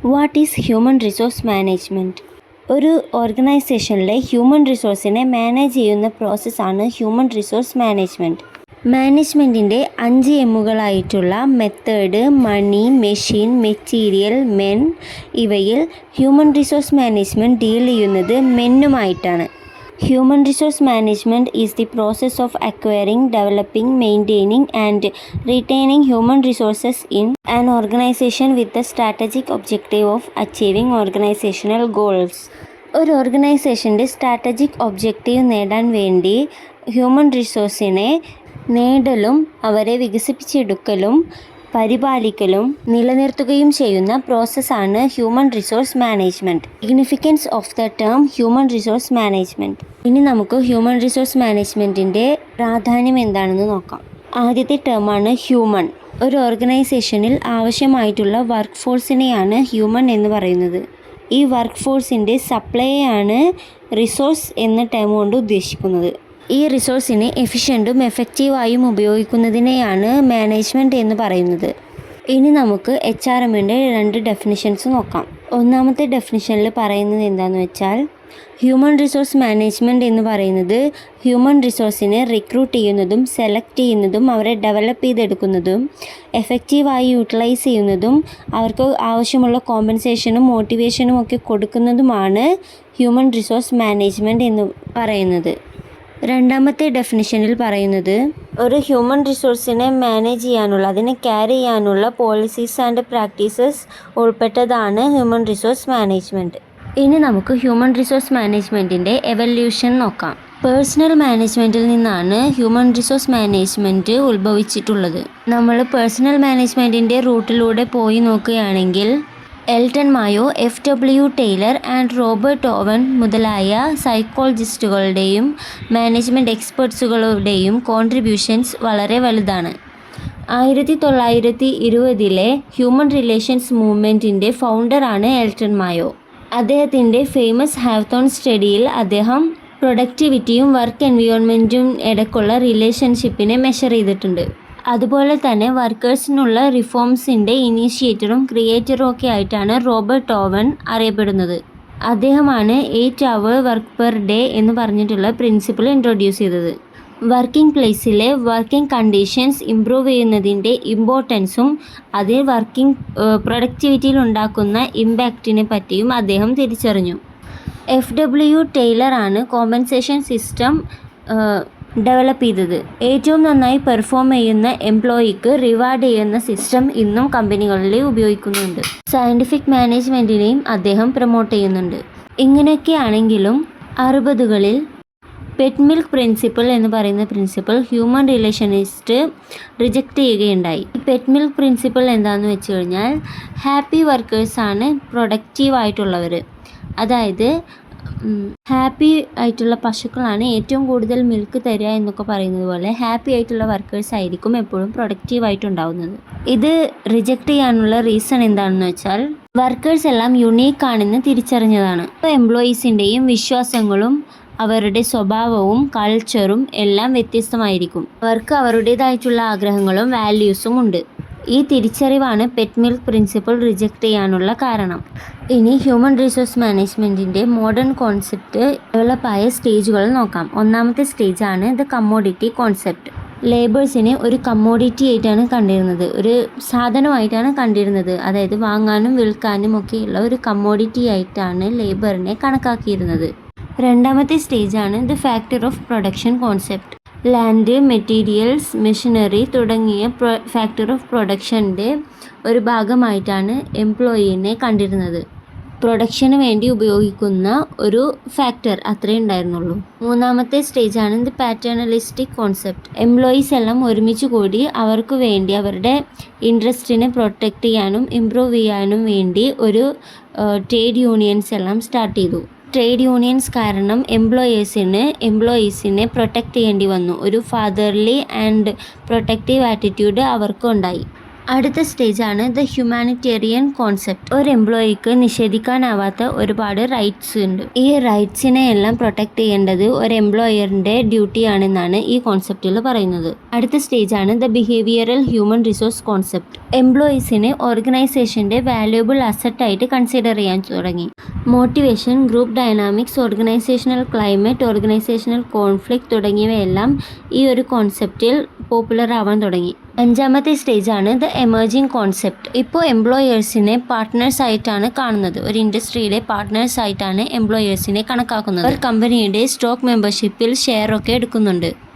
What is human resource management? ഒരു ഓർഗനൈസേഷനിലെ human റിസോഴ്സിനെ manage ചെയ്യുന്ന പ്രോസസ്സാണ് ഹ്യൂമൻ റിസോഴ്സ് മാനേജ്മെൻറ്റ്. മാനേജ്മെൻറ്റിൻ്റെ 5 എമ്മുകളായിട്ടുള്ള മെത്തേഡ്, മണി, മെഷീൻ, മെറ്റീരിയൽ, മെൻ ഇവയിൽ ഹ്യൂമൻ റിസോഴ്സ് മാനേജ്മെൻറ്റ് ഡീൽ ചെയ്യുന്നത് മെന്നുമായിട്ടാണ്. Human resource management is the process of acquiring, developing, maintaining and retaining human resources in an organization with the strategic objective of achieving organizational goals. ഒരു ഓർഗനൈസേഷൻ്റെ strategic objective നേടാൻ വേണ്ടി human റിസോഴ്സിനെ നേടലും അവരെ വികസിപ്പിച്ചെടുക്കലും പരിപാലിക്കലും നിലനിർത്തുകയും ചെയ്യുന്ന പ്രോസസ്സാണ് human resource management. Significance of the term human resource management. ഇനി നമുക്ക് human resource മാനേജ്മെൻറ്റിൻ്റെ പ്രാധാന്യം എന്താണെന്ന് നോക്കാം. ആദ്യത്തെ ടേമാണ് ഹ്യൂമൻ. ഒരു ഓർഗനൈസേഷനിൽ ആവശ്യമായിട്ടുള്ള വർക്ക് ഫോഴ്സിനെയാണ് ഹ്യൂമൻ എന്ന് പറയുന്നത്. ഈ വർക്ക് ഫോഴ്സിൻ്റെ സപ്ലൈയാണ് റിസോഴ്സ് എന്ന ടേം കൊണ്ട് ഉദ്ദേശിക്കുന്നത്. ഈ റിസോഴ്സിനെ എഫിഷ്യൻറ്റും എഫക്റ്റീവായും ഉപയോഗിക്കുന്നതിനെയാണ് മാനേജ്മെൻറ്റ് എന്ന് പറയുന്നത്. ഇനി നമുക്ക് HRMൻ്റെ 2 ഡെഫിനിഷൻസ് നോക്കാം. ഒന്നാമത്തെ ഡെഫിനിഷനിൽ പറയുന്നത് എന്താണെന്ന് വെച്ചാൽ, ഹ്യൂമൻ റിസോഴ്സ് മാനേജ്മെൻറ്റ് എന്ന് പറയുന്നത് ഹ്യൂമൻ റിസോഴ്സിനെ റിക്രൂട്ട് ചെയ്യുന്നതും സെലക്ട് ചെയ്യുന്നതും അവരെ ഡെവലപ്പ് ചെയ്തെടുക്കുന്നതും എഫക്റ്റീവായി യൂട്ടിലൈസ് ചെയ്യുന്നതും അവർക്ക് ആവശ്യമുള്ള കോമ്പൻസേഷനും മോട്ടിവേഷനും ഒക്കെ കൊടുക്കുന്നതുമാണ് ഹ്യൂമൻ റിസോഴ്സ് മാനേജ്മെൻറ്റ് എന്ന് പറയുന്നത്. രണ്ടാമത്തെ ഡെഫിനിഷനിൽ പറയുന്നത്, ഒരു ഹ്യൂമൻ റിസോഴ്സിനെ മാനേജ് ചെയ്യാനുള്ള, അതിനെ ക്യാരി ചെയ്യാനുള്ള പോളിസീസ് ആൻഡ് പ്രാക്ടീസസ് ഉൾപ്പെട്ടതാണ് ഹ്യൂമൻ റിസോഴ്സ് മാനേജ്മെൻറ്റ്. ഇനി നമുക്ക് ഹ്യൂമൻ റിസോഴ്സ് മാനേജ്മെൻറ്റിൻ്റെ എവല്യൂഷൻ നോക്കാം. പേഴ്സണൽ മാനേജ്മെൻറ്റിൽ നിന്നാണ് ഹ്യൂമൻ റിസോഴ്സ് മാനേജ്മെൻറ്റ് ഉത്ഭവിച്ചിട്ടുള്ളത്. നമ്മൾ പേഴ്സണൽ മാനേജ്മെൻറ്റിൻ്റെ റൂട്ടിലൂടെ പോയി നോക്കുകയാണെങ്കിൽ Elton Mayo, FW Taylor and Robert Owen മുതലായ സൈക്കോളജിസ്റ്റുകളുടെയും മാനേജ്മെൻറ്റ് എക്സ്പെർട്സുകളുടെയും കോൺട്രിബ്യൂഷൻസ് വളരെ വലുതാണ്. 1920 ഹ്യൂമൻ റിലേഷൻസ് മൂവ്മെൻറ്റിൻ്റെ ഫൗണ്ടറാണ് എൽട്ടൺ മായോ. അദ്ദേഹത്തിൻ്റെ ഫേമസ് ഹാവ്തോൺ സ്റ്റഡിയിൽ അദ്ദേഹം പ്രൊഡക്ടിവിറ്റിയും വർക്ക് എൻവയോൺമെൻറ്റും ഇടയ്ക്കുള്ള റിലേഷൻഷിപ്പിനെ മെഷർ ചെയ്തിട്ടുണ്ട്. അതുപോലെ തന്നെ വർക്കേഴ്സിനുള്ള റിഫോംസിൻ്റെ ഇനീഷ്യേറ്ററും ക്രിയേറ്ററും ഒക്കെ ആയിട്ടാണ് റോബർട്ട് ഓവൻ അറിയപ്പെടുന്നത്. അദ്ദേഹമാണ് 8 hour വർക്ക് പെർ ഡേ എന്ന് പറഞ്ഞിട്ടുള്ള പ്രിൻസിപ്പിൾ ഇൻട്രൊഡ്യൂസ് ചെയ്തത്. വർക്കിംഗ് പ്ലേസിലെ വർക്കിംഗ് കണ്ടീഷൻസ് ഇംപ്രൂവ് ചെയ്യുന്നതിൻ്റെ ഇമ്പോർട്ടൻസും അത് വർക്കിംഗ് പ്രൊഡക്ടിവിറ്റിയിൽ ഉണ്ടാക്കുന്ന ഇമ്പാക്റ്റിനെ പറ്റിയും അദ്ദേഹം തിരിച്ചറിഞ്ഞു. FW ടൈലറാണ് കോമ്പൻസേഷൻ സിസ്റ്റം ഡെവലപ്പ് ചെയ്തത്. ഏറ്റവും നന്നായി പെർഫോം ചെയ്യുന്ന എംപ്ലോയിക്ക് റിവാർഡ് ചെയ്യുന്ന സിസ്റ്റം ഇന്നും കമ്പനികളിൽ ഉപയോഗിക്കുന്നുണ്ട്. സയൻറ്റിഫിക് മാനേജ്മെൻറ്റിനെയും അദ്ദേഹം പ്രൊമോട്ട് ചെയ്യുന്നുണ്ട്. ഇങ്ങനെയൊക്കെ ആണെങ്കിലും 60കളിൽ പെറ്റ് മിൽക്ക് പ്രിൻസിപ്പിൾ എന്ന് പറയുന്ന പ്രിൻസിപ്പിൾ ഹ്യൂമൻ റിലേഷനിസ്റ്റ് റിജക്റ്റ് ചെയ്യുകയുണ്ടായി. ഈ പെറ്റ് മിൽക്ക് പ്രിൻസിപ്പിൾ എന്താണെന്ന് വെച്ച് കഴിഞ്ഞാൽ, ഹാപ്പി വർക്കേഴ്സാണ് പ്രൊഡക്റ്റീവായിട്ടുള്ളവർ. അതായത് ഹാപ്പി ആയിട്ടുള്ള പശുക്കളാണ് ഏറ്റവും കൂടുതൽ മിൽക്ക് തരിക എന്നൊക്കെ പറയുന്നത് പോലെ ഹാപ്പി ആയിട്ടുള്ള വർക്കേഴ്സ് ആയിരിക്കും എപ്പോഴും പ്രൊഡക്റ്റീവായിട്ടുണ്ടാവുന്നത്. ഇത് റിജക്റ്റ് ചെയ്യാനുള്ള റീസൺ എന്താണെന്ന് വെച്ചാൽ, വർക്കേഴ്സ് എല്ലാം യുണീക്ക് ആണെന്ന് തിരിച്ചറിഞ്ഞതാണ്. എംപ്ലോയീസിൻ്റെയും വിശ്വാസങ്ങളും അവരുടെ സ്വഭാവവും കൾച്ചറും എല്ലാം വ്യത്യസ്തമായിരിക്കും. അവർക്ക് അവരുടേതായിട്ടുള്ള ആഗ്രഹങ്ങളും വാല്യൂസും ഉണ്ട്. ഈ തിരിച്ചറിവാണ് പെറ്റ് മിൽക്ക് പ്രിൻസിപ്പിൾ റിജക്റ്റ് ചെയ്യാനുള്ള കാരണം. ഇനി ഹ്യൂമൻ റിസോഴ്സ് മാനേജ്മെൻറ്റിൻ്റെ മോഡേൺ കോൺസെപ്റ്റ് ഡെവലപ്പായ സ്റ്റേജുകൾ നോക്കാം. ഒന്നാമത്തെ സ്റ്റേജാണ് ദ കമ്മോഡിറ്റി കോൺസെപ്റ്റ്. ലേബേഴ്സിനെ ഒരു കമ്മോഡിറ്റി ആയിട്ടാണ് കണ്ടിരുന്നത്, ഒരു സാധനമായിട്ടാണ് കണ്ടിരുന്നത്. അതായത് വാങ്ങാനും വിൽക്കാനും ഒക്കെയുള്ള ഒരു കമ്മോഡിറ്റി ആയിട്ടാണ് ലേബറിനെ കണക്കാക്കിയിരുന്നത്. രണ്ടാമത്തെ സ്റ്റേജാണ് the factor of production concept. Land, materials, machinery തുടങ്ങിയ ഫാക്ടർ ഓഫ് പ്രൊഡക്ഷൻ്റെ ഒരു ഭാഗമായിട്ടാണ് എംപ്ലോയീനെ കണ്ടിരുന്നത്. പ്രൊഡക്ഷന് വേണ്ടി ഉപയോഗിക്കുന്ന ഒരു ഫാക്ടർ അത്രേ ഉണ്ടായിരുന്നുള്ളൂ. മൂന്നാമത്തെ സ്റ്റേജാണ് ദി പാറ്റേണലിസ്റ്റിക് കോൺസെപ്റ്റ്. എംപ്ലോയീസ് എല്ലാം ഒരുമിച്ച് കൂടി അവർക്ക് വേണ്ടി അവരുടെ ഇൻട്രസ്റ്റിനെ പ്രൊട്ടക്റ്റ് ചെയ്യാനും ഇംപ്രൂവ് ചെയ്യാനും വേണ്ടി ഒരു ട്രേഡ് യൂണിയൻസ് എല്ലാം സ്റ്റാർട്ട് ചെയ്തു. ട്രേഡ് യൂണിയൻസ് കാരണം എംപ്ലോയീസിനെ പ്രൊട്ടക്റ്റ് ചെയ്യേണ്ടി വന്നു. ഒരു ഫാദർലി ആൻഡ് പ്രൊട്ടക്റ്റീവ് ആറ്റിറ്റ്യൂഡ് അവർക്കുണ്ടായി. അടുത്ത സ്റ്റേജാണ് ദ ഹ്യൂമാനിറ്റേറിയൻ കോൺസെപ്റ്റ്. ഒരു എംപ്ലോയിക്ക് നിഷേധിക്കാനാവാത്ത ഒരുപാട് റൈറ്റ്സ് ഉണ്ട്. ഈ റൈറ്റ്സിനെ എല്ലാം പ്രൊട്ടക്ട് ചെയ്യേണ്ടത് ഒരു എംപ്ലോയറിന്റെ ഡ്യൂട്ടി ആണെന്നാണ് ഈ കോൺസെപ്റ്റിൽ പറയുന്നത്. അടുത്ത സ്റ്റേജാണ് the behavioural human resource concept. എംപ്ലോയീസിനെ ഓർഗനൈസേഷന്റെ വാല്യുബിൾ അസറ്റ് ആയിട്ട് കൺസിഡർ ചെയ്യാൻ തുടങ്ങി. Motivation, group dynamics, organisational climate, organisational conflict തുടങ്ങിയവയെല്ലാം ഈ ഒരു കോൺസെപ്റ്റിൽ പോപ്പുലർ ആവാൻ തുടങ്ങി. അഞ്ചാമത്തെ സ്റ്റേജാണ് ദ എമർജിംഗ് കോൺസെപ്റ്റ്. ഇപ്പോൾ എംപ്ലോയേഴ്സിനെ പാർട്ട്നേഴ്സ് ആയിട്ടാണ് കാണുന്നത്. ഒരു ഇൻഡസ്ട്രിയിലെ പാർട്ട്നേഴ്സ് ആയിട്ടാണ് എംപ്ലോയേഴ്സിനെ കണക്കാക്കുന്നത്. അവർ കമ്പനിയുടെ സ്റ്റോക്ക് മെമ്പർഷിപ്പിൽ ഷെയർ ഒക്കെ എടുക്കുന്നുണ്ട്.